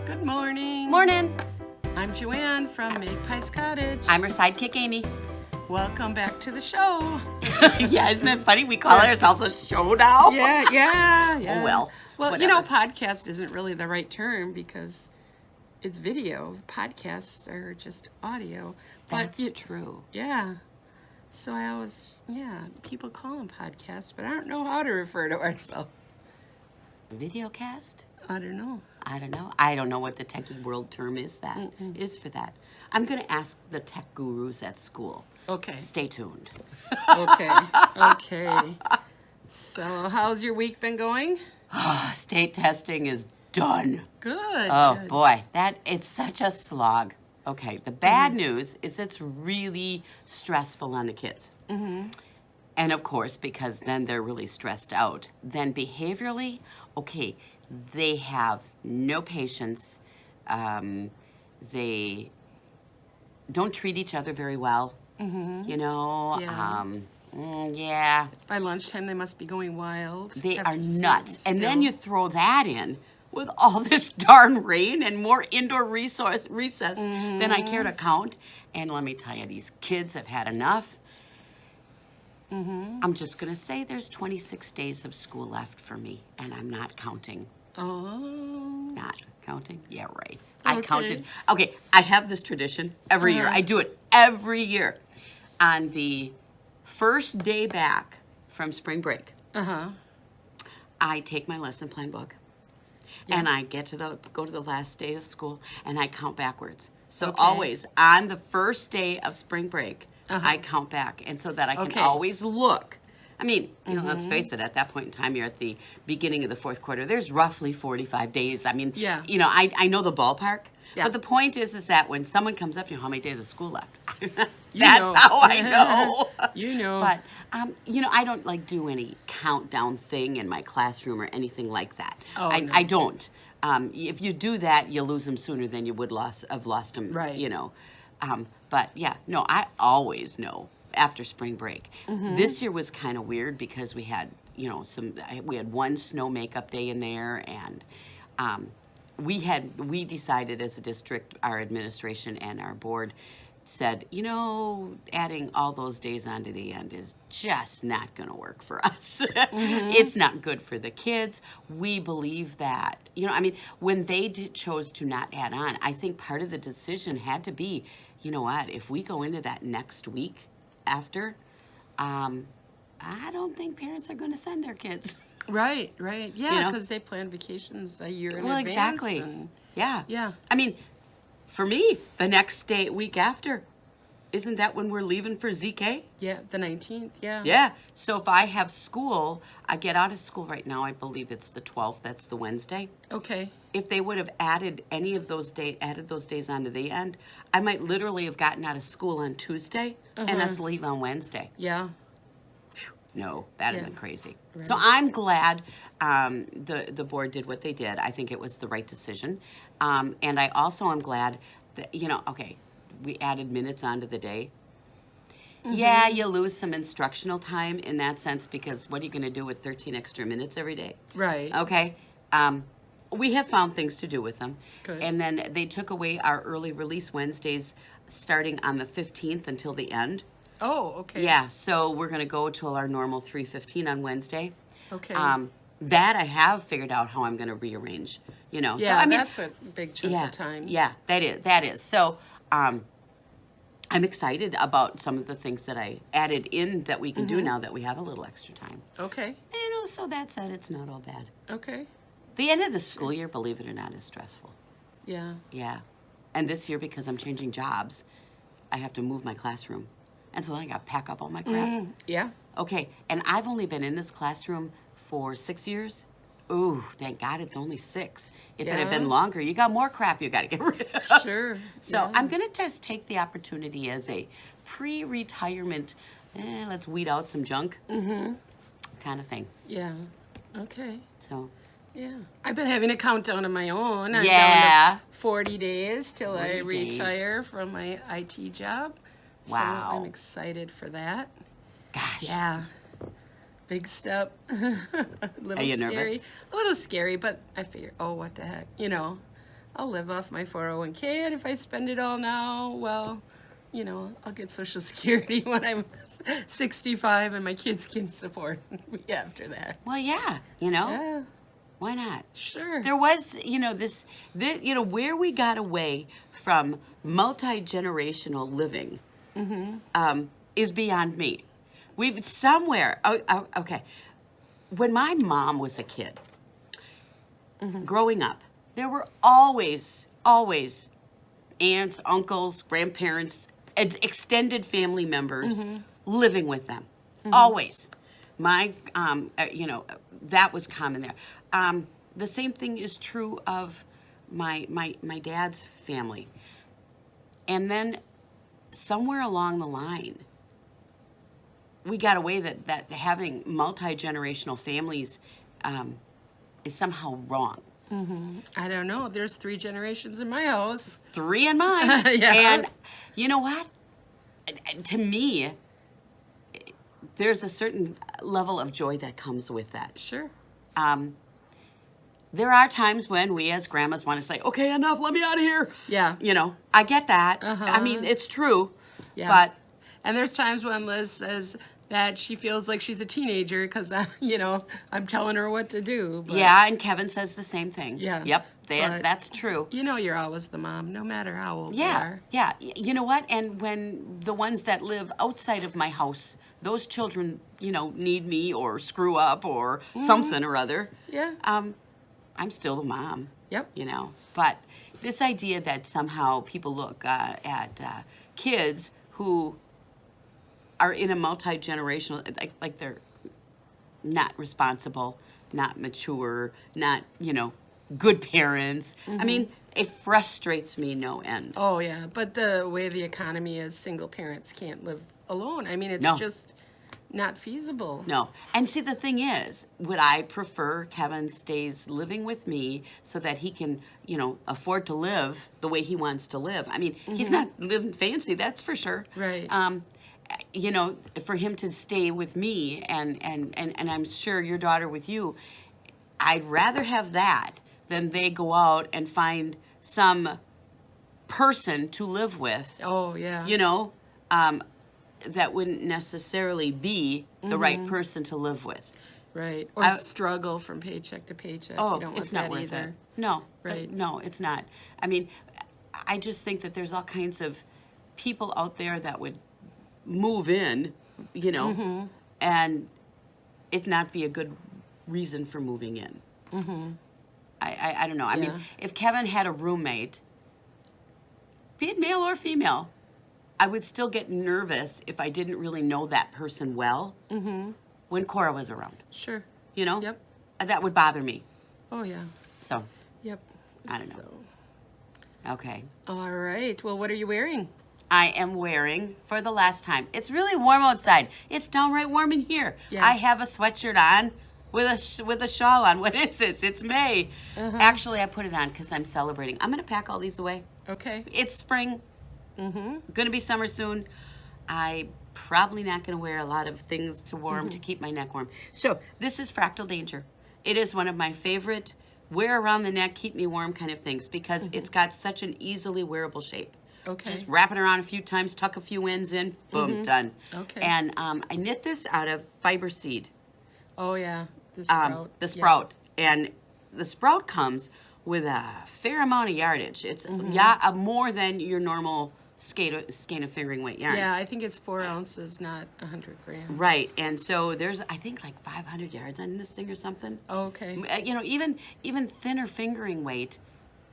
Good morning. Morning. I'm Joanne from Magpies Cottage. I'm her sidekick, Amy. Welcome back to the show. Yeah, isn't it funny? We call ourselves a show now. Yeah. Oh, well, Well, whatever. podcast isn't really the right term because it's video. Podcasts are just audio. That's true. Yeah. So I always, people call them podcasts, but I don't know how to refer to ourselves. Videocast? I don't know. I don't know what the techie world term is for that. I'm going to ask the tech gurus at school. Okay. Stay tuned. Okay. So how's your week been going? State testing is done. Good. Oh, good. boy. It's such a slog. Okay, the bad news is it's really stressful on the kids. Mm-hmm. And of course, because then they're really stressed out. Then behaviorally, okay, they have no patience. They don't treat each other very well. Mm-hmm. You know, yeah. By lunchtime, they must be going wild. They after are sitting nuts. And then still. you throw that in with all this darn rain and more indoor recess than I care to count. And let me tell you, these kids have had enough. I'm just going to say there's 26 days of school left for me, and I'm not counting. Oh. Not counting? Yeah, right. I Okay. counted. Okay, I have this tradition every year. I do it every year. On the first day back from spring break, I take my lesson plan book, and I go to the last day of school, and I count backwards. So Okay. always on the first day of spring break, I count back, and so that I can Okay. always look. I mean, you know, let's face it, at that point in time, you're at the beginning of the fourth quarter. There's roughly 45 days. I mean, Yeah. you know, I know the ballpark, Yeah. but the point is that when someone comes up to you, how many days of school left? You That's know. how I know. You know. But, you know, I don't like do any countdown thing in my classroom or anything like that. Oh, no. I don't. If you do that, you lose them sooner than you would have lost them, Right. you know. But, yeah, no, I always know after spring break. This year was kind of weird because we had, you know, we had one snow makeup day in there, and we decided as a district, our administration and our board said, you know, adding all those days onto the end is just not going to work for us. It's not good for the kids. We believe that, you know, I mean, when they chose to not add on, I think part of the decision had to be, you know what, if we go into that next week after, I don't think parents are going to send their kids. Right. Yeah, You know? because they plan vacations a year in Well, advance. exactly. and- Yeah. Yeah. I mean, for me, the next week after, isn't that when we're leaving for ZK? Yeah, the 19th, yeah. Yeah. So if I have school, I get out of school right now, I believe it's the 12th, that's the Wednesday. Okay. If they would have added any of those days onto the end, I might literally have gotten out of school on Tuesday and us leave on Wednesday. Yeah. No, that'd have Yeah. been crazy. Right. So I'm glad the board did what they did. I think it was the right decision. And I also am glad that, you know, okay, we added minutes onto the day. Yeah, you lose some instructional time in that sense because what are you going to do with 13 extra minutes every day? Right. Okay. We have found things to do with them. Good. And then they took away our early release Wednesdays starting on the 15th until the end. Oh, okay. Yeah, so we're going to go till our normal 3:15 on Wednesday. Okay. That I have figured out how I'm going to rearrange, you know. Yeah, so, I mean, that's a big chunk of time. Yeah, that is. So I'm excited about some of the things that I added in that we can do now that we have a little extra time. Okay. You know, so that said, it's not all bad. Okay. The end of the school year, believe it or not, is stressful. Yeah. Yeah. And this year, because I'm changing jobs, I have to move my classroom. And so then I got to pack up all my crap. Yeah. Okay, and I've only been in this classroom for 6 years. Ooh, thank God it's only 6. If it had been Yeah. longer, you got more crap you got to get rid of. Sure. So yeah. I'm going to just take the opportunity as a pre-retirement, let's weed out some junk kind of thing. Yeah. Okay. So, Yeah. I've been having a countdown of my own. I'm Yeah. down to 40 days till I 40 days. retire from my IT job. Wow. So I'm excited for that. gosh. Yeah. Big step. A little Are you scary. nervous? A little scary, but I figure, oh, what the heck, you know. I'll live off my 401k, and if I spend it all now, well, you know, I'll get Social Security when I'm 65 and my kids can support me after that. Well, yeah, you know, Yeah, why not? sure. There was, you know, this, you know, where we got away from multi-generational living is beyond me. We've somewhere, okay, when my mom was a kid, growing up, there were always aunts, uncles, grandparents, extended family members living with them. Always. My, you know, that was common there. The same thing is true of my dad's family. And then somewhere along the line, we got away that having multi-generational families is somehow wrong. I don't know. There's 3 generations in my house. 3 in mine. Yeah. And you know what? To me, there's a certain level of joy that comes with that. Sure. There are times when we as grandmas want to say, okay, enough, let me out of here. Yeah. You know, I get that. I mean, it's true. Yeah. But And there's times when Liz says that she feels like she's a teenager because, you know, I'm telling her what to do. But, yeah, and Kevin says the same thing. Yeah. Yep, But- that's true. you know, you're always the mom, no matter how old you Yeah, are. yeah. You know what? And when the ones that live outside of my house, those children, you know, need me or screw up or something or other. Yeah. I'm still the mom. Yep. You know, but this idea that somehow people look at kids who are in a multi-generational, like they're not responsible, not mature, not, you know, good parents. I mean, it frustrates me no end. Oh, yeah. But the way the economy is, single parents can't live alone. I mean, it's No. just not feasible. No. And see, the thing is, would I prefer Kevin stays living with me so that he can, you know, afford to live the way he wants to live? I mean, he's not living fancy, that's for sure. Right. You know, for him to stay with me and I'm sure your daughter with you, I'd rather have that than they go out and find some person to live with, Oh, yeah. you know, that wouldn't necessarily be the right person to live with. Right. Or struggle from paycheck to paycheck. Oh, You don't want it's not that worth either. it. No, Right. No, it's not. I mean, I just think that there's all kinds of people out there that would move in, you know, and it not be a good reason for moving in. I don't know. I Yeah. mean, if Kevin had a roommate, be it male or female, I would still get nervous if I didn't really know that person well when Cora was around. Sure. You know? Yep. That would bother me. Oh, yeah. So, Yep. I don't know. okay. All right. Well, what are you wearing? I am wearing, for the last time, it's really warm outside. It's downright warm in here. Yeah. I have a sweatshirt on with a shawl on. What is this? It's May. Actually, I put it on because I'm celebrating. I'm going to pack all these away. Okay. It's spring. Going to be summer soon. I probably not going to wear a lot of things to warm to keep my neck warm. So this is Fractal Danger. It is one of my favorite wear around the neck, keep me warm kind of things because it's got such an easily wearable shape. Okay. Just wrap it around a few times, tuck a few ends in, boom, done. Okay. And I knit this out of fiber seed. Oh, yeah. The sprout. The sprout. And the sprout comes with a fair amount of yardage. It's more than your normal skein of fingering weight yarn. Yeah, I think it's 4 ounces, not 100 grams. Right, and so there's, I think, like 500 yards on this thing or something. Oh, okay. You know, even thinner fingering weight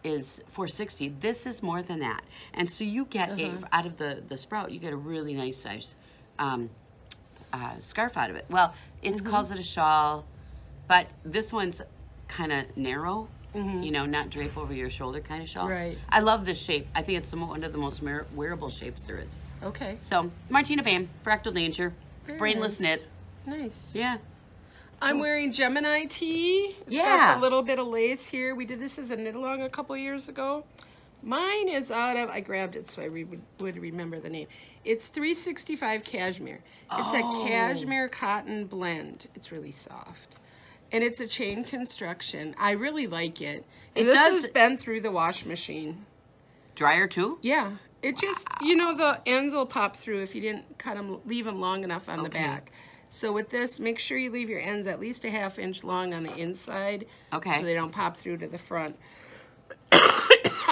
is 460. This is more than that. And so you get, out of the sprout, you get a really nice size scarf out of it. Well, it calls it a shawl, but this one's kind of narrow. You know, not drape over your shoulder kind of shawl. Right. I love this shape. I think it's one of the most wearable shapes there is. Okay. So, Martina Bam, Fractal Danger, Very brainless nice. knit. Nice. Yeah. I'm wearing Gemini tee. It's Yeah. got a little bit of lace here. We did this as a knit along a couple years ago. Mine is out of, I grabbed it so I would remember the name. It's 365 cashmere. It's a cashmere cotton blend. It's really soft. And it's a chain construction. I really like it. It This does- has been through the wash machine. Dryer too? Yeah. It just, you know, the ends will pop through if you didn't leave them long enough on the Okay. back. So with this, make sure you leave your ends at least a 1/2 inch long on the inside. Okay. So they don't pop through to the front.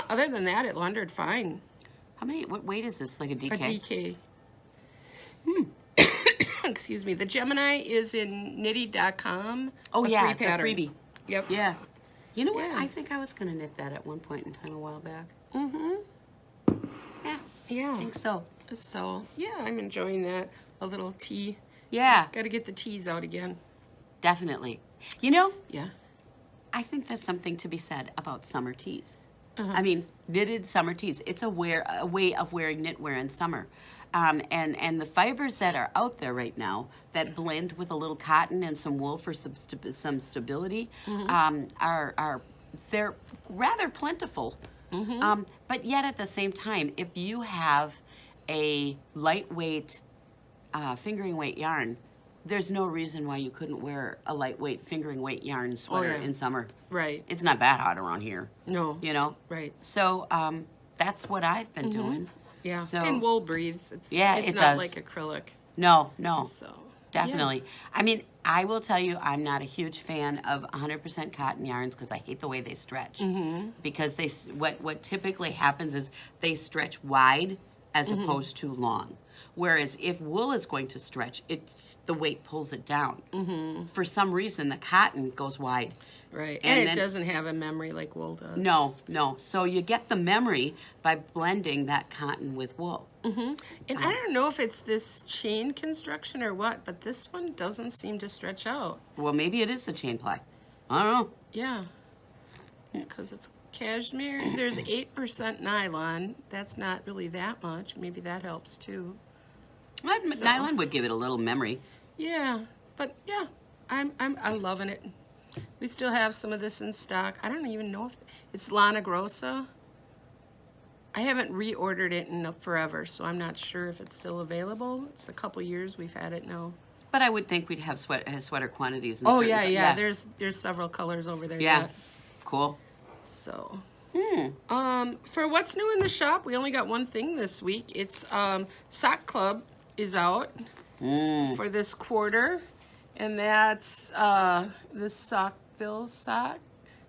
Other than that, it laundered fine. What weight is this? Like a DK? A DK. Excuse me. The Gemini is in nitty.com. Oh, a yeah, free it's pattern. a freebie. Yep. Yeah. You know what? Yeah. I think I was going to knit that at one point in time a while back. Mm-hmm. Yeah, Yeah. I think so. So, yeah, I'm enjoying that. A little tea. Yeah, Got to get the teas out again. definitely. You know, Yeah. I think that's something to be said about summer tees. Uh-huh. I mean, knitted summer tees. It's a way of wearing knitwear in summer. And the fibers that are out there right now that blend with a little cotton and some wool for some stability they're rather plentiful. But yet at the same time, if you have a lightweight fingering weight yarn, there's no reason why you couldn't wear a lightweight fingering weight yarn sweater yeah. in summer. Right. It's not that hot around here, No. you know? Right. So that's what I've been doing. Yeah. So- and wool breathes. It's Yeah, it's it not does. like acrylic. No, So definitely. I mean, I will tell you, I'm not a huge fan of 100% cotton yarns because I hate the way they stretch. Because what typically happens is they stretch wide as opposed to long. Whereas if wool is going to stretch, the weight pulls it down. For some reason, the cotton goes wide. Right. And And, then- it doesn't have a memory like wool does. No. So you get the memory by blending that cotton with wool. And I don't know if it's this chain construction or what, but this one doesn't seem to stretch out. Well, maybe it is the chain ply. I don't know. Yeah. Because it's cashmere. There's 8% nylon. That's not really that much. Maybe that helps too. So- Nylon would give it a little memory. Yeah. But yeah, I'm loving it. We still have some of this in stock. I don't even know if it's Lana Grossa. I haven't reordered it in forever, so I'm not sure if it's still available. It's a couple years we've had it now. But I would think we'd have sweater quantities. In Oh certain- yeah. There's several colors over there. Yeah. Yet. Cool. So, for what's new in the shop, we only got one thing this week. It's Sock Club is out for this quarter, and that's this Sockville sock.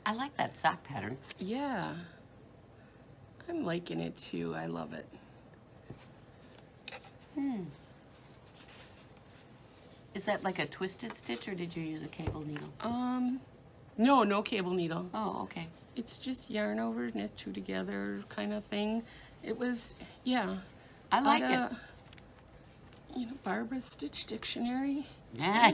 I like that sock pattern. Yeah, I'm liking it too. I love it. Is that like a twisted stitch, or did you use a cable needle? No cable needle. Oh, okay. It's just yarn over, knit two together kind of thing. It was, yeah. I like But, it. You know, Barbara's Stitch Dictionary. Yeah.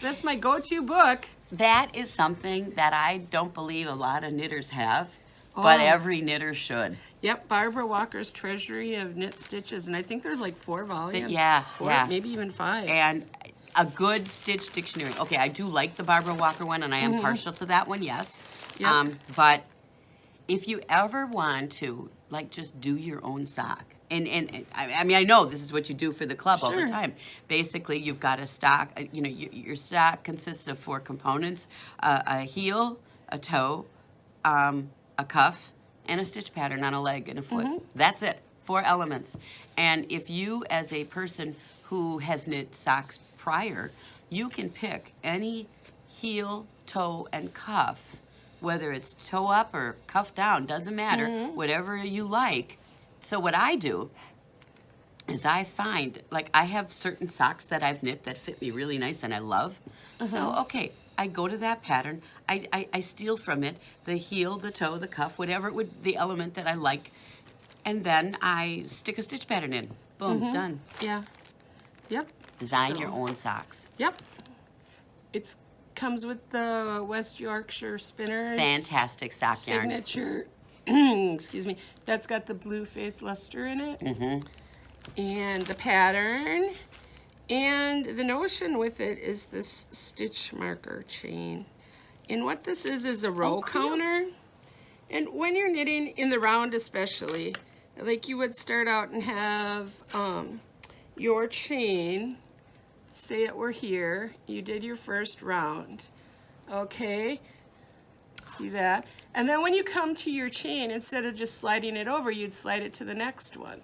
That's my go-to book. That is something that I don't believe a lot of knitters have, but Oh. every knitter should. Yep, Barbara Walker's Treasury of Knit Stitches, and I think there's like 4 volumes. yeah, Four, yeah. maybe even 5. And a good stitch dictionary. Okay, I do like the Barbara Walker one, and I am partial to that one, yes. Yep. But if you ever want to, like, just do your own sock, and I mean, I know this is what you do for the club all the Sure. time. Basically, you've got a stock, you know, your stock consists of 4 components, a heel, a toe, a cuff, and a stitch pattern on a leg and a foot. That's it, 4 elements. And if you, as a person who has knit socks prior, you can pick any heel, toe, and cuff, whether it's toe up or cuff down, doesn't matter, whatever you like. So what I do is I find, like, I have certain socks that I've knit that fit me really nice and I love. So, okay, I go to that pattern, I steal from it the heel, the toe, the cuff, whatever it would, the element that I like, and then I stick a stitch pattern in. Boom, done. Yeah. Yep. Design So- your own socks. Yep. It comes with the West Yorkshire Spinners. Fantastic sock yarn. Signature. Excuse me. That's got the blue face luster in it. And the pattern. And the notion with it is this stitch marker chain. And what this is a row counter. And when you're knitting in the round especially, like you would start out and have your chain, say it were here, you did your first round. Okay, see that? And then when you come to your chain, instead of just sliding it over, you'd slide it to the next one.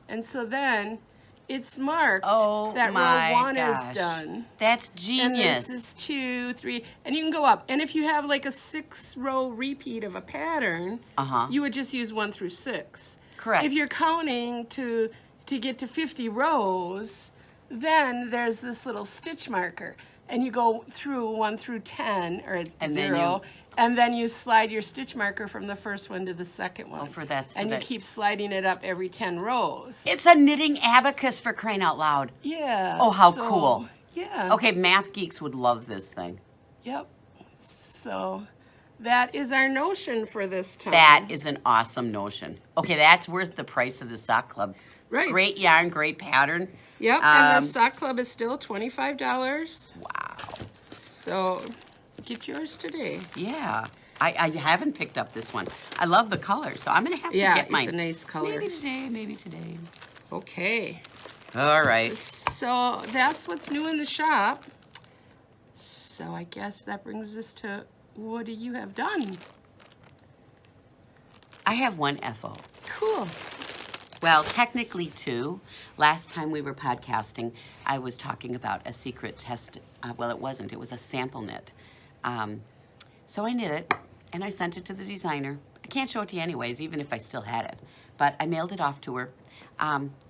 And so then it's marked that row 1 is done. That's And genius. this is 2, 3, and you can go up. And if you have like a 6-row repeat of a pattern, you would just use 1 through 6. Correct. If you're counting to get to 50 rows, then there's this little stitch marker. And you go through 1 through 10, or it's 0, and then you slide your stitch marker from the first one to the second one. for that. So and you keep sliding it up every 10 rows. It's a knitting abacus, for crying out loud. Yeah. Oh, how cool. Yeah. Okay, math geeks would love this thing. Yep. So that is our notion for this time. That is an awesome notion. Okay, that's worth the price of the sock club. Right. Great yarn, great pattern. Yep, and the sock club is still $25. Wow. So get yours today. Yeah. I haven't picked up this one. I love the color, so I'm going to have to get mine. Yeah, it's a nice color. Maybe today. Okay. All right. So that's what's new in the shop. So I guess that brings us to, what do you have done? I have one FO. Cool. Well, technically 2. Last time we were podcasting, I was talking about a secret test. Well, it wasn't. It was a sample knit. So I knit it, and I sent it to the designer. I can't show it to you anyways, even if I still had it. But I mailed it off to her.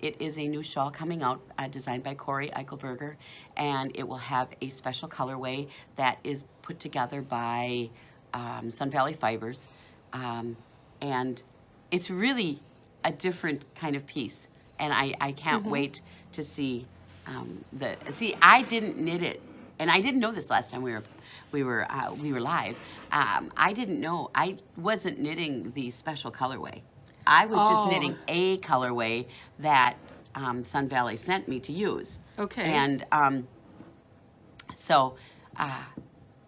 It is a new shawl coming out, designed by Corey Eichelberger, and it will have a special colorway that is put together by Sun Valley Fibers. And it's really a different kind of piece, and I can't wait to see I didn't knit it, and I didn't know this last time we were live. I didn't know. I wasn't knitting the special colorway. I was just knitting a colorway that Sun Valley sent me to use. Okay. And so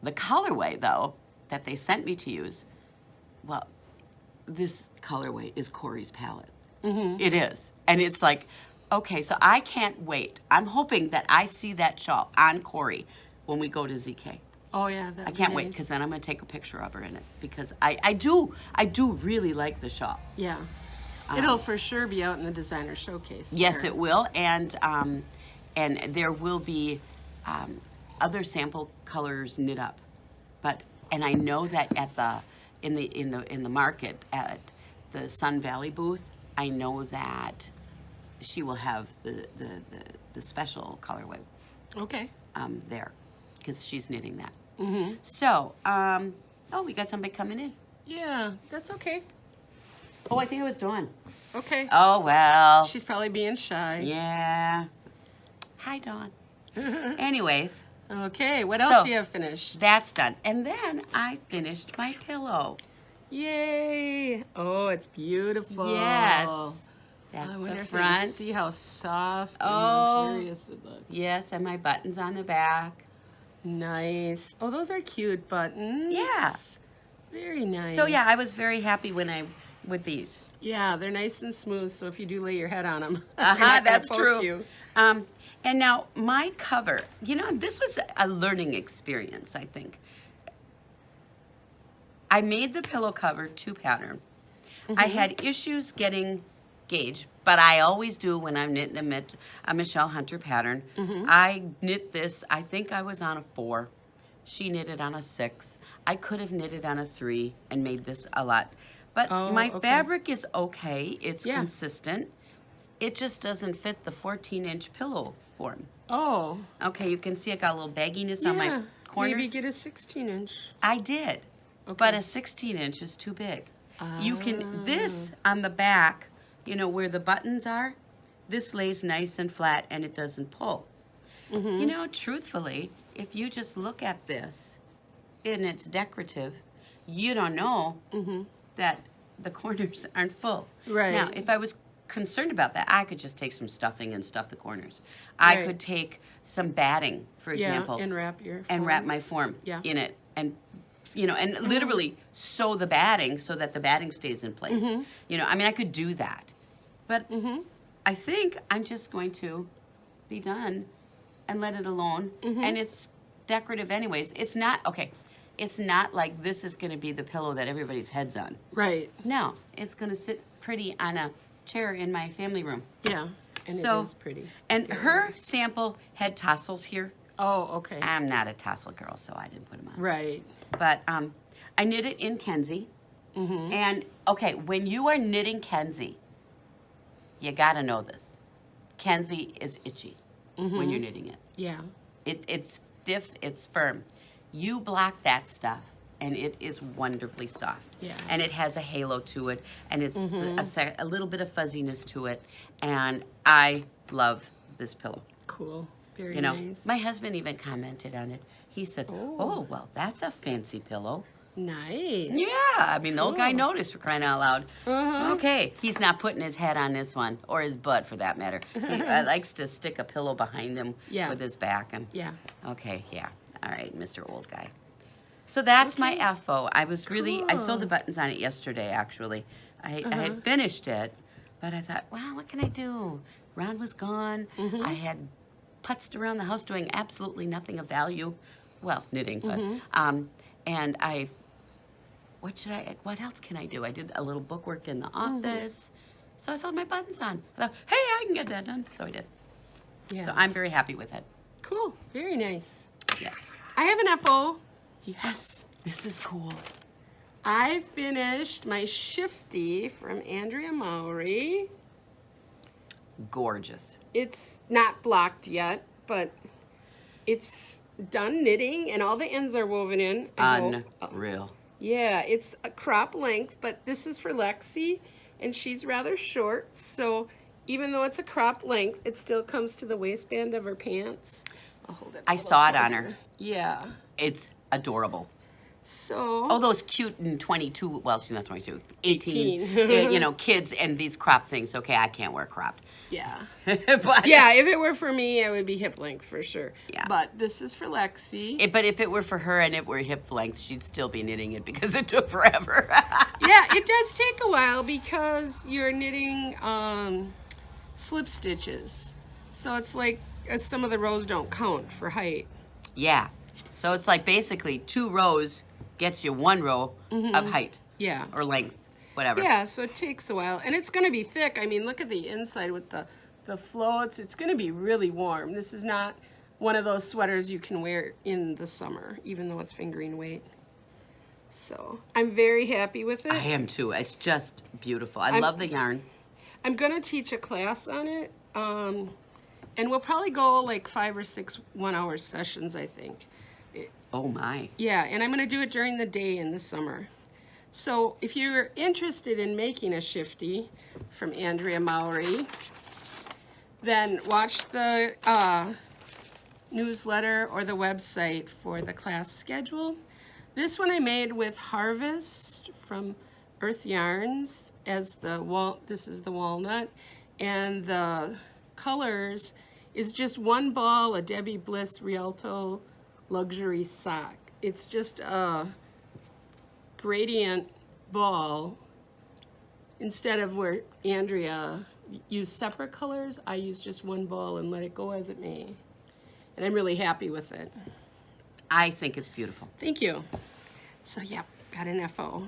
the colorway though that they sent me to use, well, this colorway is Corey's palette. It is. And it's like, okay, so I can't wait. I'm hoping that I see that shawl on Corey when we go to ZK. Oh yeah, I can't wait, because then I'm going to take a picture of her in it, because I do really like the shawl. Yeah. It'll for sure be out in the designer showcase. Yes, there. it will, and there will be other sample colors knit up, and I know that at in the market at the Sun Valley booth, I know that she will have the special colorway Okay. there, because she's knitting that. So, we got somebody coming in. Yeah, that's okay. Oh, I think it was Dawn. Okay. Oh, well. She's probably being shy. Yeah. Hi, Dawn. Anyways. Okay, what else So, do you have finished? That's done. And then I finished my pillow. Yay! Oh, it's beautiful. Yes. That's I wonder the if you can front. see how soft and Oh. luxurious it looks. Yes, and my buttons on the back. Nice. Oh, those are cute buttons. Yeah. Very nice. So, yeah, I was very happy with these. Yeah, they're nice and smooth, so if you do lay your head on them, That's true. You. And now my cover, this was a learning experience, I think. I made the pillow cover 2 pattern. I had issues getting gauge, but I always do when I'm knitting a Michelle Hunter pattern. I knit this, I think I was on a 4. She knitted on a 6. I could have knitted on a 3 and made this a lot. But my fabric is okay. It's consistent. It just doesn't fit the 14-inch pillow form. Oh. Okay, you can see I got a little bagginess on my corners. Maybe get a 16-inch. I did. Okay. But a 16-inch is too big. You can, this on the back, where the buttons are, this lays nice and flat and it doesn't pull. Truthfully, if you just look at this and it's decorative, you don't know that the corners aren't full. Right. Now, if I was concerned about that, I could just take some stuffing and stuff the corners. I could take some batting, for example, and wrap my form Yeah. in it, and and literally sew the batting so that the batting stays in place. I could do that, but I think I'm just going to be done and let it alone. And it's decorative anyways. It's not okay. it's not like this is going to be the pillow that everybody's head's on. Right. No, it's going to sit pretty on a chair in my family room. Yeah. And So- it is pretty. And Very her nice. sample had tassels here. Oh, okay. I'm not a tassel girl, so I didn't put them on. Right. But I knit it in Kenzie. Mm-hmm. And, okay, when you are knitting Kenzie, you got to know this. Kenzie is itchy when you're knitting it. Yeah. It's stiff, it's firm. You block that stuff, and it is wonderfully soft. Yeah. And it has a halo to it, and it's a little bit of fuzziness to it. And I love this pillow. Cool. Very You know, nice. my husband even commented on it. He said, "Oh, well, that's a fancy pillow." Nice. Yeah, I mean, the old guy noticed, for crying out loud. Uh-huh. Okay, he's not putting his head on this one, or his butt for that matter. He likes to stick a pillow behind him Yeah. with his back. And Yeah. okay, yeah, all right, Mr. Old Guy. So that's my Okay. FO. I was really, I sewed Cool. the buttons on it yesterday, actually. I had finished it, but I thought, wow, what can I do? Ron was gone. I had putzed around the house doing absolutely nothing of value. Well, knitting, but, and what else can I do? I did a little bookwork in the office. So I sewed my buttons on. I thought, hey, I can get that done. So I did. Yeah. So I'm very happy with it. Cool. Very nice. Yes. I have an FO. Yes. This is cool. I finished my Shifty from Andrea Mowry. Gorgeous. It's not blocked yet, but it's done knitting and all the ends are woven in. I hope. Unreal. Yeah, it's a crop length, but this is for Lexi, and she's rather short, so even though it's a crop length, it still comes to the waistband of her pants. I'll hold it. I saw it on her. Yeah. It's adorable. So. Oh, those cute and 22, well, she's not 22, 18, 18. you know, kids and these crop things. Okay, I can't wear cropped. Yeah. But, Yeah, if it were for me, it would be hip length for sure. Yeah. But this is for Lexi. But if it were for her and it were hip length, she'd still be knitting it because it took forever. Yeah, it does take a while because you're knitting slip stitches. So it's like some of the rows don't count for height. Yeah. So it's like basically 2 rows gets you 1 row of height Yeah. or length, whatever. Yeah, so it takes a while. And it's going to be thick. I mean, look at the inside with the floats. It's going to be really warm. This is not one of those sweaters you can wear in the summer, even though it's fingering weight. So I'm very happy with it. I am too. It's just beautiful. I love the yarn. I'm going to teach a class on it. And we'll probably go like 5 or 6 one-hour sessions, I think. Oh my. Yeah, and I'm going to do it during the day in the summer. So if you're interested in making a Shifty from Andrea Mowry, then watch the newsletter or the website for the class schedule. This one I made with Harvest from Earth Yarns as this is the walnut, and the colors is just 1 ball, a Debbie Bliss Rialto luxury sock. It's just a gradient ball. Instead of where Andrea used separate colors, I used just 1 ball and let it go as it may. And I'm really happy with it. I think it's beautiful. Thank you. So yeah, got an FO.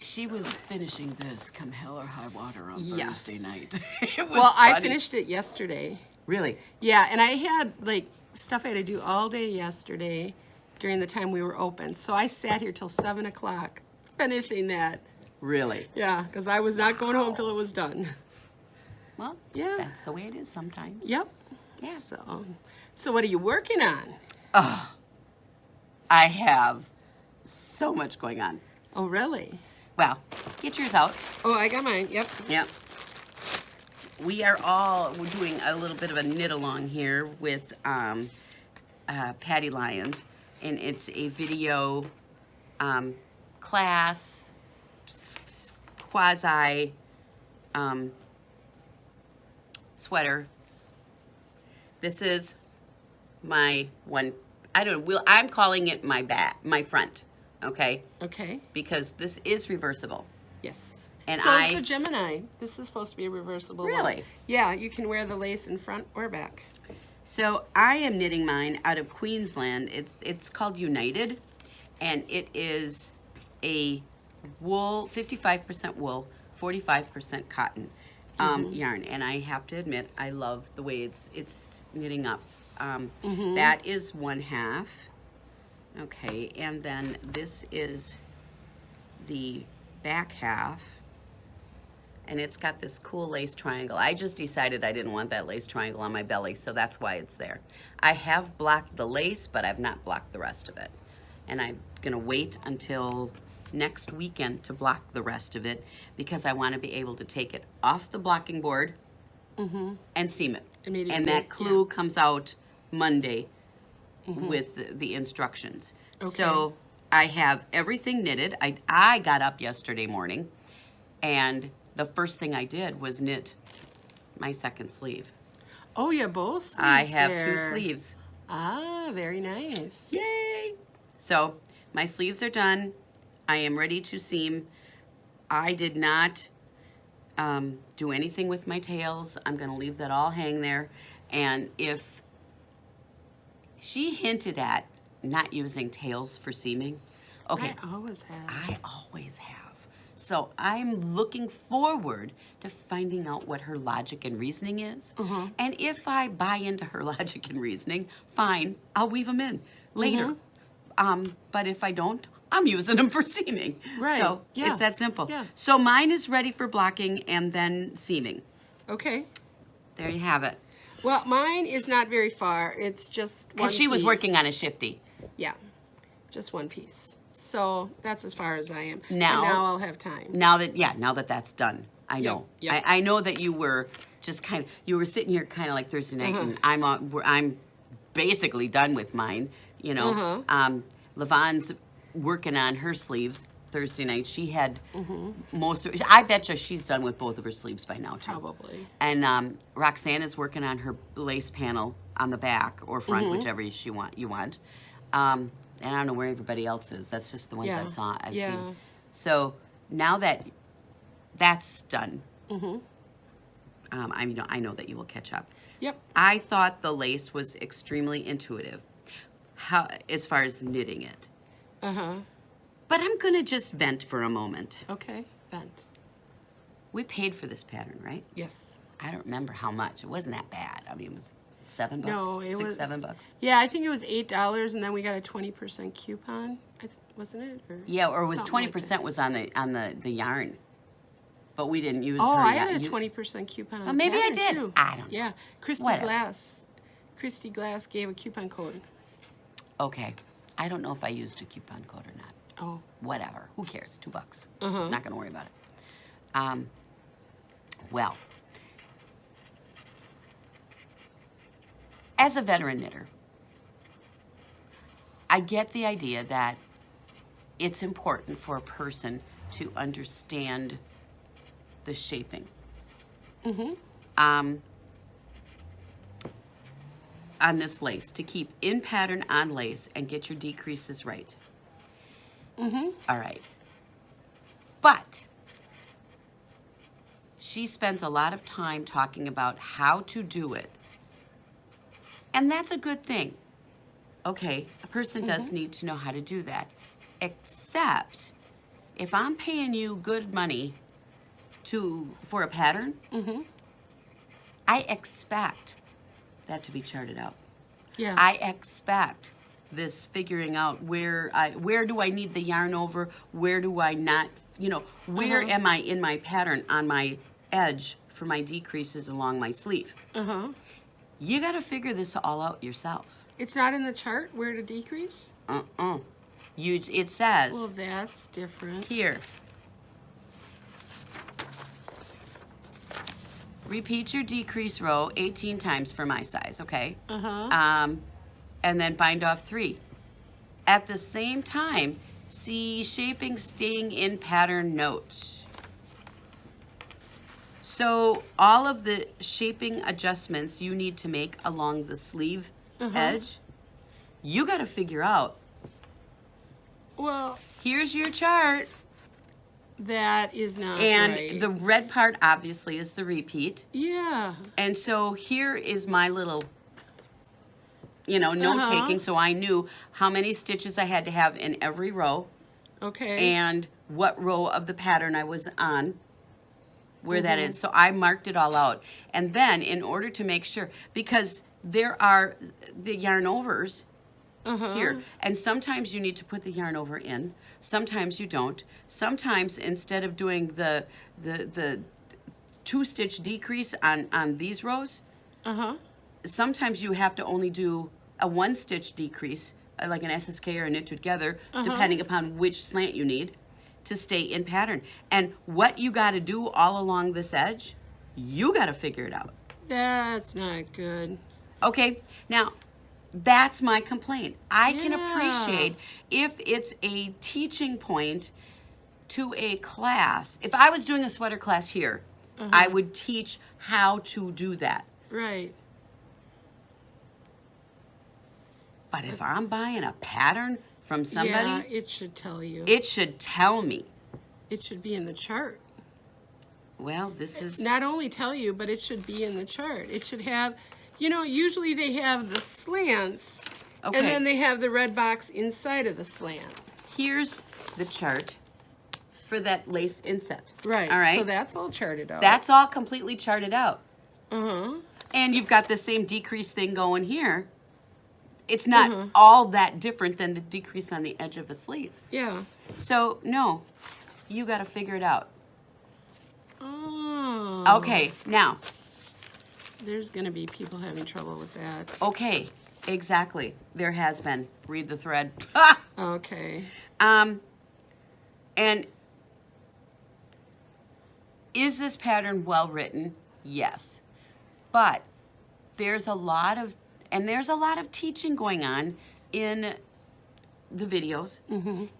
She was finishing this come hell or high water on Yes. Thursday night. It was Well, I funny. finished it yesterday. Really? Yeah, and I had like stuff I had to do all day yesterday during the time we were open. So I sat here till 7 o'clock finishing that. Really? Yeah, because I was not going home till it was done. Well, Yeah. that's the way it is sometimes. Yep. Yeah. So what are you working on? Oh, I have so much going on. Oh, really? Well, get yours out. Oh, I got mine. Yep. Yep. We're doing a little bit of a knit along here with Patty Lyons, and it's a video class, quasi sweater. This is my one. I don't know. I'm calling it my my front. Okay, Okay. because this is reversible. Yes. And so is I- the Gemini. This is supposed to be a reversible one. Really? Yeah, you can wear the lace in front or back. So I am knitting mine out of Queensland. It's called United, and it is a wool, 55% wool, 45% cotton yarn. And I have to admit, I love the way it's knitting up. That is 1/2. Okay, and then this is the back half. And it's got this cool lace triangle. I just decided I didn't want that lace triangle on my belly, so that's why it's there. I have blocked the lace, but I've not blocked the rest of it. And I'm gonna wait until next weekend to block the rest of it because I wanna be able to take it off the blocking board and seam it. And that clue comes out Monday with the instructions. Okay. So I have everything knitted. I got up yesterday morning and the first thing I did was knit my second sleeve. Oh, yeah, both sleeves I have there. 2 sleeves. Ah, very nice. Yay! So my sleeves are done. I am ready to seam. I did not do anything with my tails. I'm going to leave that all hang there. And if she hinted at not using tails for seaming, okay. I always have. I always have. So I'm looking forward to finding out what her logic and reasoning is. And if I buy into her logic and reasoning, fine, I'll weave them in later. But if I don't, I'm using them for seaming. Right. So Yeah. it's that simple. Yeah. So mine is ready for blocking and then seaming. Okay. There you have it. Well, mine is not very far. It's just one Because she was piece. working on a shifty. Yeah, just one piece. So that's as far as I am. Now- And now I'll have time. Now that that's done, I know. yeah. I know that you were just you were sitting here kind of like Thursday night, and I'm basically done with mine. You know, Lavon's working on her sleeves Thursday night. She had most of. I bet you she's done with both of her sleeves by now too. Probably. And Roxanne is working on her lace panel on the back or front, whichever you want. And I don't know where everybody else is. That's just the ones I've seen. So now that that's done, I know that you will catch up. Yep. I thought the lace was extremely intuitive, as far as knitting it. But I'm gonna just vent for a moment. Okay. Vent. We paid for this pattern, right? Yes. I don't remember how much. It wasn't that bad. I mean, it was $7. No, it was $7. Yeah, I think it was $8, and then we got a 20% coupon. Wasn't it? Or Yeah, or it was something 20% like was on the yarn, but we didn't use that. Oh, her. I yarn. had a 20% coupon. On Well, maybe I pattern, did. Too. I don't know. Yeah, Christy Whatever. Glass gave a coupon code. Okay, I don't know if I used a coupon code or not. Oh. Whatever. Who cares? $2. Not gonna worry about it. Well, as a veteran knitter, I get the idea that it's important for a person to understand the shaping. On this lace, to keep in pattern on lace and get your decreases right. All right. But she spends a lot of time talking about how to do it. And that's a good thing. Okay, a person does need to know how to do that. Except if I'm paying you good money for a pattern, I expect that to be charted out. Yeah. I expect this figuring out where do I need the yarn over, where do I not, where am I in my pattern on my edge for my decreases along my sleeve. You got to figure this all out yourself. It's not in the chart where to decrease? It says Well, that's different. here. Repeat your decrease row 18 times for my size, okay? And then bind off 3. At the same time, see shaping staying in pattern notes. So all of the shaping adjustments you need to make along the sleeve edge, you got to figure out. Well, Here's your chart. that is not And right. the red part obviously is the repeat. Yeah. And so here is my little you know, note taking, so I knew how many stitches I had to have in every row. Okay. And what row of the pattern I was on, where that is. So I marked it all out. And then in order to make sure, because there are the yarn overs here, and sometimes you need to put the yarn over in, sometimes you don't. Sometimes instead of doing the 2-stitch decrease on these rows, sometimes you have to only do a 1-stitch decrease, like an SSK or a knit together, depending upon which slant you need to stay in pattern. And what you got to do all along this edge, you got to figure it out. That's not good. Okay, now that's my complaint. I can appreciate if it's a teaching point to a class. If I was doing a sweater class here, I would teach how to do that. Right. But if I'm buying a pattern from somebody, Yeah, it should tell you. it should tell me. It should be in the chart. Well, this is... Not only tell you, but it should be in the chart. It should have, you know, usually they have the slants, Okay. and then they have the red box inside of the slant. Here's the chart for that lace inset. Right. All right. So that's all charted out. That's all completely charted out. Uh-huh. And you've got the same decrease thing going here. It's not all that different than the decrease on the edge of a sleeve. Yeah. So, no, you got to figure it out. Oh. Okay, now, There's going to be people having trouble with that. okay, exactly. There has been. Read the thread. Okay. And is this pattern well written? Yes. But there's a lot of teaching going on in the videos.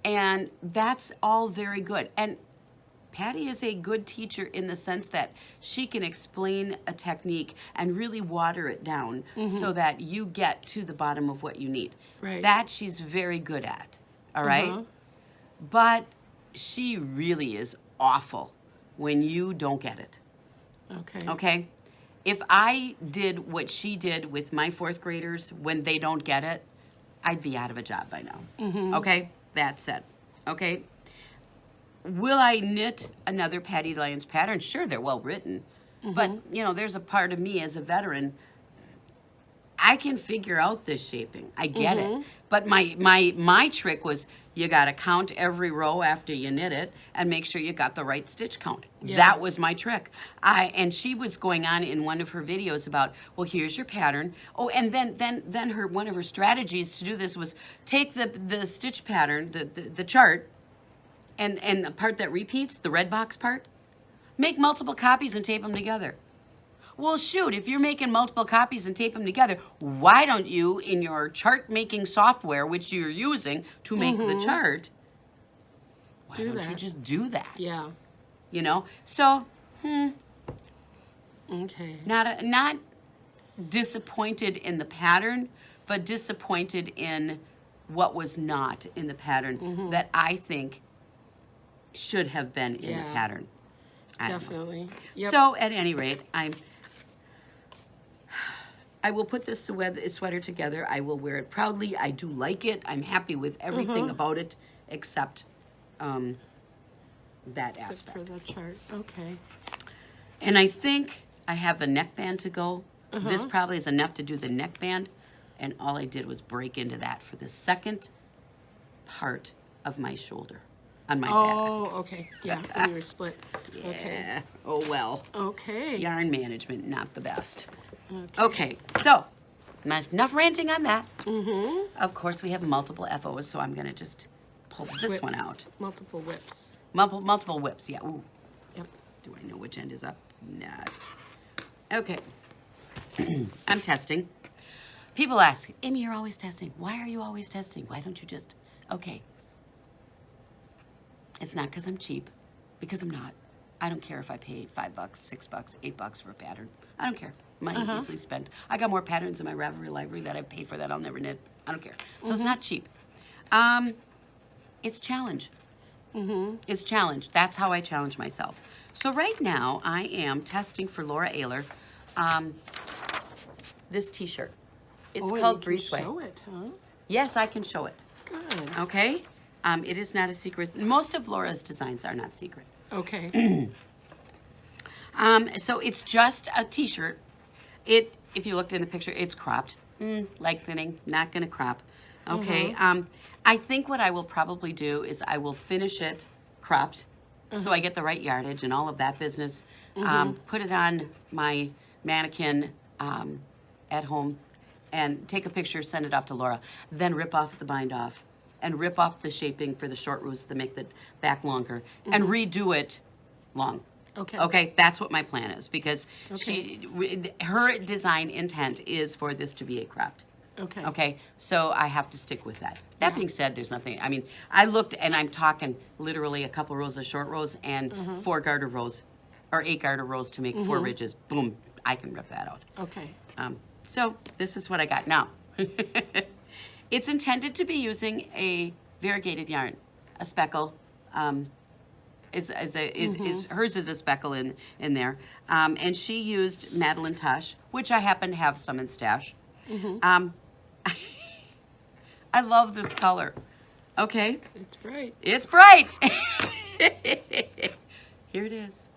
And that's all very good. And Patty is a good teacher in the sense that she can explain a technique and really water it down so that you get to the bottom of what you need. Right. That she's very good at. All right? But she really is awful when you don't get it. Okay. Okay? If I did what she did with my 4th graders when they don't get it, I'd be out of a job by now. Okay? That's it. Okay? Will I knit another Patty Lyons pattern? Sure, they're well written. But, you know, there's a part of me as a veteran, I can figure out this shaping. I get it. But my trick was you got to count every row after you knit it and make sure you got the right stitch count. Yeah. That was my trick. And she was going on in one of her videos about, well, here's your pattern. Oh, and then one of her strategies to do this was take the stitch pattern, the chart, and the part that repeats, the red box part, make multiple copies and tape them together. Well, shoot, if you're making multiple copies and tape them together, why don't you, in your chart-making software, which you're using to make the chart, why don't you just do that? Yeah. You know? So, Okay. not disappointed in the pattern, but disappointed in what was not in the pattern that I think should have been in the pattern. I don't know. Definitely. Yep. So, at any rate, I will put this sweater together. I will wear it proudly. I do like it. I'm happy with everything about it except that Except aspect. for the chart. Okay. And I think I have a neckband to go. This probably is enough to do the neckband. And all I did was break into that for the second part of my shoulder on my back. Oh, okay. Yeah, we were split. Okay. Yeah. Oh, well. Okay. Yarn management, not the best. Okay, so enough ranting on that. Of course, we have multiple FOs, so I'm going to just pull this one Whips. out. Multiple whips. Multiple whips, yeah. Ooh. Yep. Do I know which end is up? Not. Okay. I'm testing. People ask, Amy, you're always testing. Why are you always testing? Why don't you just... Okay. It's not because I'm cheap, because I'm not. I don't care if I pay $5, $6, $8 for a pattern. I don't care. Money easily spent. I got more patterns in my Ravelry library that I've paid for that I'll never knit. I don't care. So it's not cheap. It's challenge. It's challenge. That's how I challenge myself. So right now I am testing for Laura Ayler this t-shirt. It's Oh, and called you can Breezeway. show it, huh? Yes, I can show it. Good. Okay? It is not a secret. Most of Laura's designs are not secret. Okay. So it's just a t-shirt. If you looked in the picture, it's cropped. Leg thinning, not gonna crop. Okay. I think what I will probably do is I will finish it cropped, so I get the right yardage and all of that business. Put it on my mannequin at home, and take a picture, send it off to Laura. Then rip off the bind off, and rip off the shaping for the short rows to make the back longer, and redo it long. Okay. Okay, that's what my plan is, because Okay. her design intent is for this to be a cropped. Okay. Okay, so I have to stick with that. That being said, there's nothing, I mean, I looked and I'm talking literally a couple rows of short rows and 4 garter rows, or 8 garter rows to make 4 ridges. Boom, I can rip that out. Okay. So this is what I got now. It's intended to be using a variegated yarn, a speckle. Hers is a speckle in there. And she used Madeline Tosh, which I happen to have some in stash. I love this color. Okay. It's bright. It's bright. Here it is.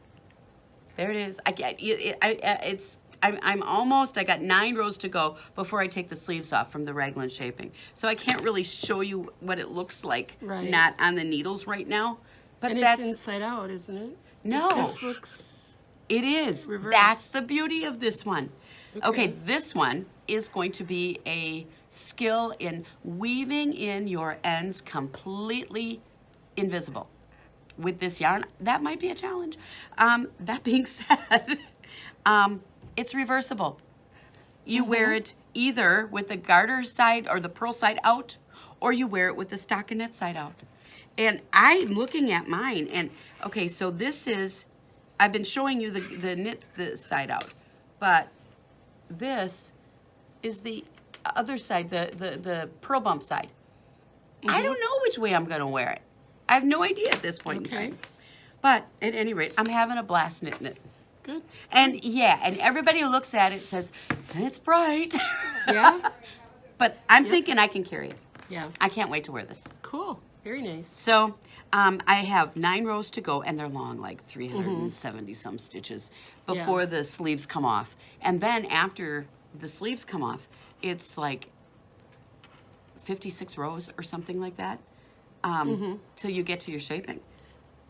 There it is. I'm almost, I got 9 rows to go before I take the sleeves off from the raglan shaping. So I can't really show you what it looks like, Right. not on the needles right now. But And that's, it's inside out, isn't it? no. This looks... It is. Reverse. That's the beauty of this one. Okay. Okay, this one is going to be a skill in weaving in your ends completely invisible. With this yarn, that might be a challenge. That being said, it's reversible. You wear it either with the garter side or the purl side out, or you wear it with the stockinette side out. And I'm looking at mine, and okay, so this is, I've been showing you the knit the side out, but this is the other side, the purl bump side. I don't know which way I'm gonna wear it. I have no idea at this point in Okay. time. But at any rate, I'm having a blast knitting it. Good. And yeah, and everybody who looks at it says, it's bright. Yeah? But I'm thinking I can carry it. Yeah. I can't wait to wear this. Cool. Very nice. So I have 9 rows to go, and they're long, like 370 some stitches before the sleeves come off. And then after the sleeves come off, it's like 56 rows or something like that till you get to your shaping.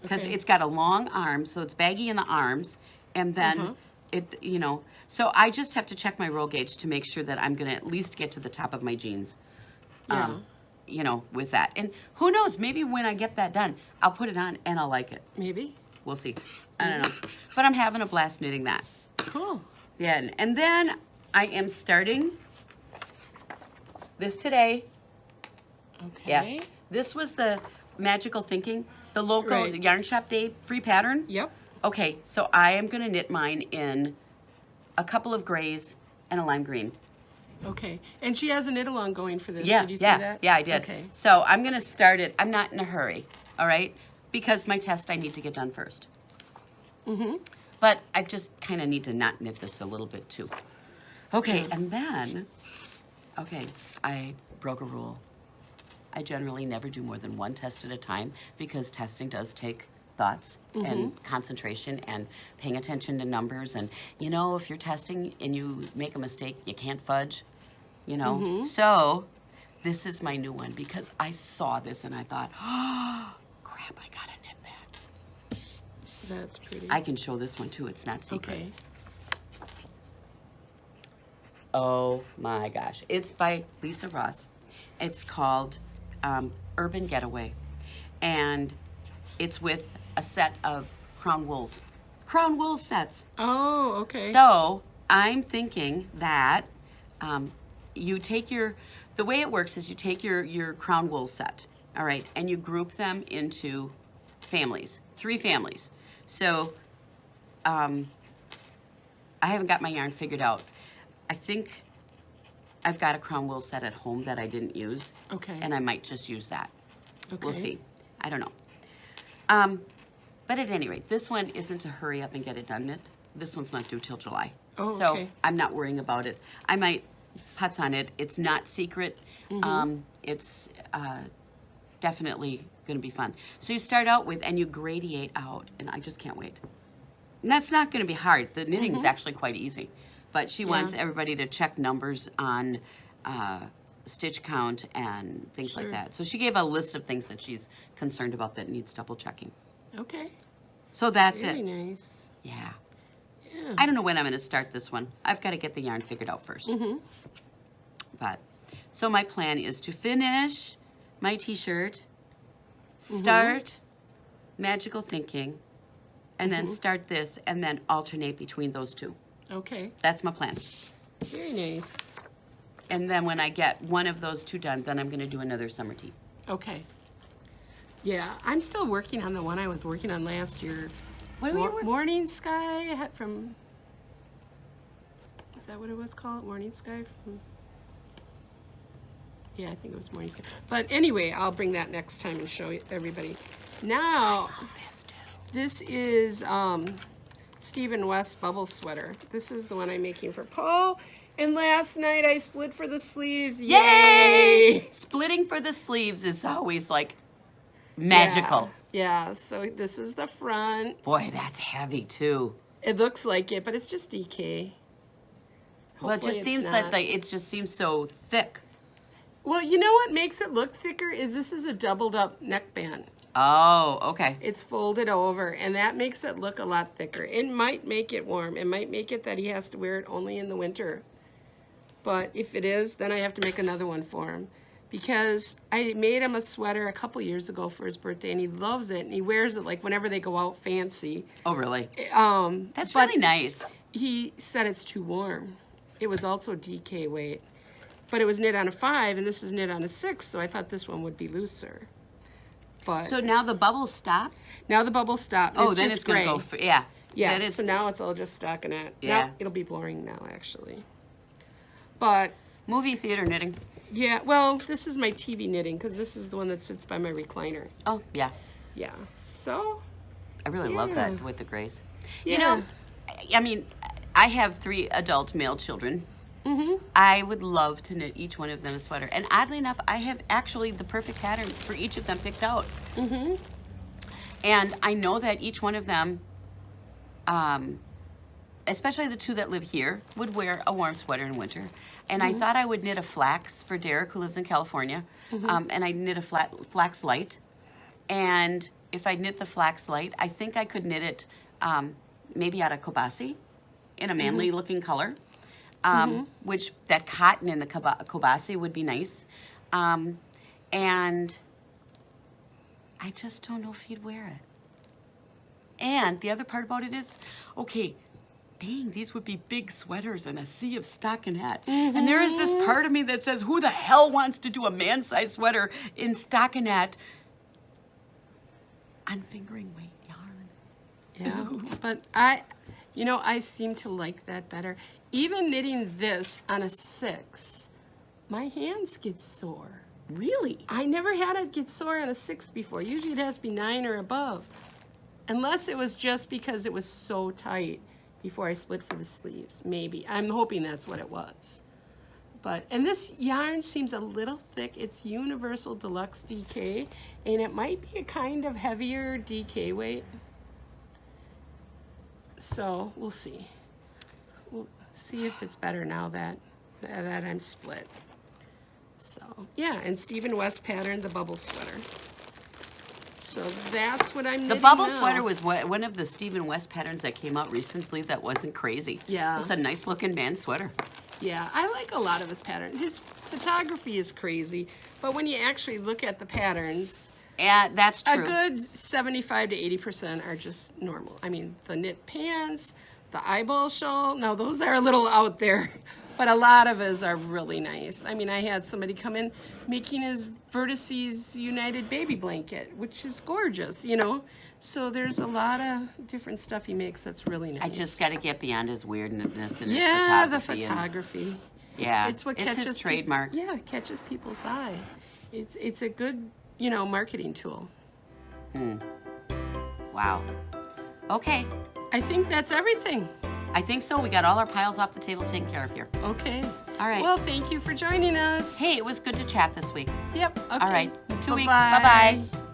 Because Okay. it's got a long arm, so it's baggy in the arms, and then it, so I just have to check my roll gauge to make sure that I'm going to at least get to the top of my jeans. Yeah. With that. And who knows, maybe when I get that done, I'll put it on and I'll like it. Maybe. We'll see. I don't know. But I'm having a blast knitting that. Cool. Yeah, and then I am starting this today. Okay. Yes. This was the Magical Thinking, the local Right. Yarn Shop Day free pattern. Yep. Okay, so I am going to knit mine in a couple of grays and a lime green. Okay. And she has a knit along going for this. Yeah, Did you yeah, see that? yeah, I did. Okay. So I'm going to start it. I'm not in a hurry, all right? Because my test I need to get done first. But I just kind of need to not knit this a little bit too. Okay, and then, I broke a rule. I generally never do more than 1 test at a time because testing does take thoughts and concentration and paying attention to numbers. And, if you're testing and you make a mistake, you can't fudge, So this is my new one because I saw this and I thought, oh, crap, I gotta knit that. That's pretty. I can show this one too. It's not secret. Okay. Oh my gosh. It's by Lisa Ross. It's called Urban Getaway. And it's with a set of crown wools. Crown wool sets. Oh, okay. So I'm thinking that you take the way it works is you take your crown wool set, all right, and you group them into families, 3 families. So I haven't got my yarn figured out. I think I've got a crown wool set at home that I didn't use. Okay. And I might just use that. We'll Okay. see. I don't know. But at any rate, this one isn't to hurry up and get it done knit. This one's not due till July. Oh, so okay. I'm not worrying about it. I might putts on it. It's not secret. It's definitely going to be fun. So you start out with, and you gradiate out, and I just can't wait. And that's not going to be hard. The knitting is actually quite easy. But she wants everybody to check numbers on stitch count and things like that. So she gave a list of things that she's concerned about that needs double checking. Okay. So that's Very it. nice. Yeah. Yeah. I don't know when I'm going to start this one. I've got to get the yarn figured out first. But so my plan is to finish my t-shirt, start Magical Thinking, and then start this, and then alternate between those two. Okay. That's my plan. Very nice. And then when I get one of those two done, then I'm going to do another summer tee. Okay. Yeah, I'm still working on the one I was working on last year. What are we working? Morning Sky from... Is that what it was called? Morning Sky from... Yeah, I think it was Morning Sky. But anyway, I'll bring that next time and show everybody. Now, this is Stephen West Bubble Sweater. This is the one I'm making for Paul. And last night I split for the sleeves. Yay! Splitting for the sleeves is always like magical. Yeah, so this is the front. Boy, that's heavy too. It looks like it, but it's just DK. Well, it Hopefully just it's seems not. like it just seems so thick. Well, you know what makes it look thicker is this is a doubled up neckband. Oh, okay. It's folded over, and that makes it look a lot thicker. It might make it warm. It might make it that he has to wear it only in the winter. But if it is, then I have to make another one for him. Because I made him a sweater a couple years ago for his birthday, and he loves it, and he wears it like whenever they go out fancy. Oh, really? That's But really nice. he said it's too warm. It was also DK weight. But it was knit on a 5, and this is knit on a 6, so I thought this one would be looser. But So now the bubbles stop? now the bubbles stop. Oh, it's then just it's going gray. to go, yeah. Yeah, That is, so now it's all just stockinette. Yeah. No, it'll be boring now, actually. But, movie theater knitting. yeah, well, this is my TV knitting, because this is the one that sits by my recliner. Oh, yeah. Yeah, so, I really love Yeah. that with the grays. yeah. You know, I mean, I have 3 adult male children. Mm-hmm. I would love to knit each one of them a sweater. And oddly enough, I have actually the perfect pattern for each of them picked out. Mm-hmm. And I know that each one of them, especially the 2 that live here, would wear a warm sweater in winter. And I thought I would knit a flax for Derek, who lives in California. And I knit a flax light. And if I knit the flax light, I think I could knit it maybe out of kobasi in a manly looking color. Which that cotton in the kobasi would be nice. And I just don't know if he'd wear it. And the other part about it is, okay, dang, these would be big sweaters and a sea of stockinette. And there is this part of me that says, who the hell wants to do a man-sized sweater in stockinette on fingering weight yarn? Yeah, but I seem to like that better. Even knitting this on a 6, my hands get sore. Really? I never had it get sore on a 6 before. Usually it has to be 9 or above. Unless it was just because it was so tight before I split for the sleeves. Maybe. I'm hoping that's what it was. And this yarn seems a little thick. It's Universal Deluxe DK, and it might be a kind of heavier DK weight. So we'll see. We'll see if it's better now that I'm split. So yeah, and Stephen West patterned the bubble sweater. So that's what I'm knitting The bubble now. sweater was one of the Stephen West patterns that came out recently that wasn't crazy. Yeah. It's a nice looking man sweater. Yeah, I like a lot of his patterns. His photography is crazy, but when you actually look at the patterns, Yeah, that's a true. good 75 to 80% are just normal. I mean, the knit pants, the eyeball shawl, now those are a little out there, but a lot of his are really nice. I mean, I had somebody come in making his Vertices United baby blanket, which is gorgeous, you know? So there's a lot of different stuff he makes that's really nice. I just got to get beyond his weirdness and Yeah, the his photography. photography. Yeah, It's what it's catches his trademark. Yeah, it catches people's eye. It's a good, marketing tool. Wow. Okay, I think that's everything. I think so. We got all our piles off the table taken care of here. Okay. All right. Well, thank you for joining us. Hey, it was good to chat this week. Yep. Okay. All right. 2 weeks. Bye-bye. Bye-bye.